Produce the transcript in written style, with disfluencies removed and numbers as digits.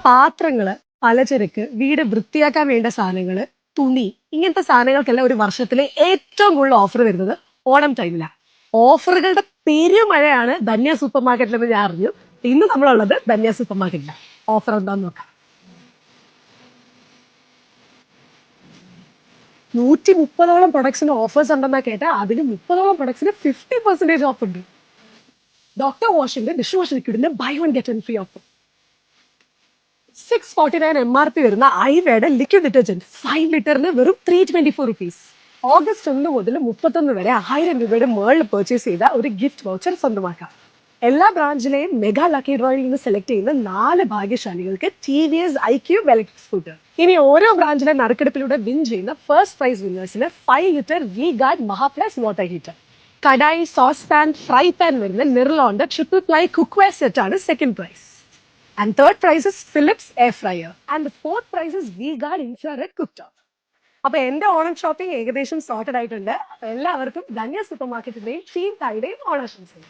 പാത്രങ്ങള്, പലചരക്ക്, വീട് വൃത്തിയാക്കാൻ വേണ്ട സാധനങ്ങള്, തുണി ഇങ്ങനത്തെ സാധനങ്ങൾക്കെല്ലാം ഒരു വർഷത്തിലെ ഏറ്റവും കൂടുതൽ ഓഫർ വരുന്നത് ഓണം ടൈമിലാണ്. ഓഫറുകളുടെ പെരുമഴയാണ് ധന്യ സൂപ്പർ മാർക്കറ്റിലെന്ന് ഞാൻ അറിഞ്ഞു. ഇന്ന് നമ്മളുള്ളത് ധന്യ സൂപ്പർ മാർക്കറ്റിലാണ്. ഓഫർ എന്താന്ന് നോക്കാം. 130ഓളം പ്രൊഡക്ട്സിന് ഓഫേഴ്സ് ഉണ്ടെന്നാ കേട്ടാ. അതിന് 30ഓളം പ്രൊഡക്ട്സിന് 50% ഓഫ് ഉണ്ട്. ഡോക്ടർ വാഷിന്റെ ഡിഷ് വാഷ് ലിക്വിഡിന് buy one get one free offer. 649 MRP വരുന്ന ഐവയുടെ ലിക്വിഡ് ഡിറ്റർജന്റ് 5 ലിറ്ററിന് വെറും 324 rupees. ഓഗസ്റ്റ് 1 മുതൽ 31 വരെ 1000 രൂപയുടെ മുകളിൽ പർച്ചേസ് ചെയ്ത ഒരു ഗിഫ്റ്റ് വൗച്ചർ സ്വന്തമാക്കാം. എല്ലാ ബ്രാഞ്ചിലെയും മെഗാ ലക്കി ഡ്രോയിൽ നിന്ന് സെലക്ട് ചെയ്യുന്ന 4 ഭാഗ്യശാലികൾക്ക് TVS iQube ഇലക്ട്രിക് സ്കൂട്ടർ. ഇനി ഓരോ ബ്രാഞ്ചിലെ നറുക്കെടുപ്പിലൂടെ വിൻ ചെയ്യുന്ന ഫസ്റ്റ് പ്രൈസ് വിന്നേഴ്സിന് 5 ലിറ്റർ വി ഗാർഡ് മഹാപ്ലസ് water heater. Kadai, sauce pan, fry pan വരുന്ന നിർലോന്റെ ട്രിപ്പിൾ പ്ലൈ കുക്ക്വെയർ സെറ്റ് ആണ് second prize. And third prize is Philips air fryer. And the fourth prize is V-Guard infrared cooktop. അപ്പൊ എന്റെ Onam shopping ഏകദേശം sorted ആയിട്ടുണ്ട്. എല്ലാവർക്കും Dhanya super മാർക്കറ്റിന്റെയും Sheen തായുടെയും ഓണാശംസകൾ.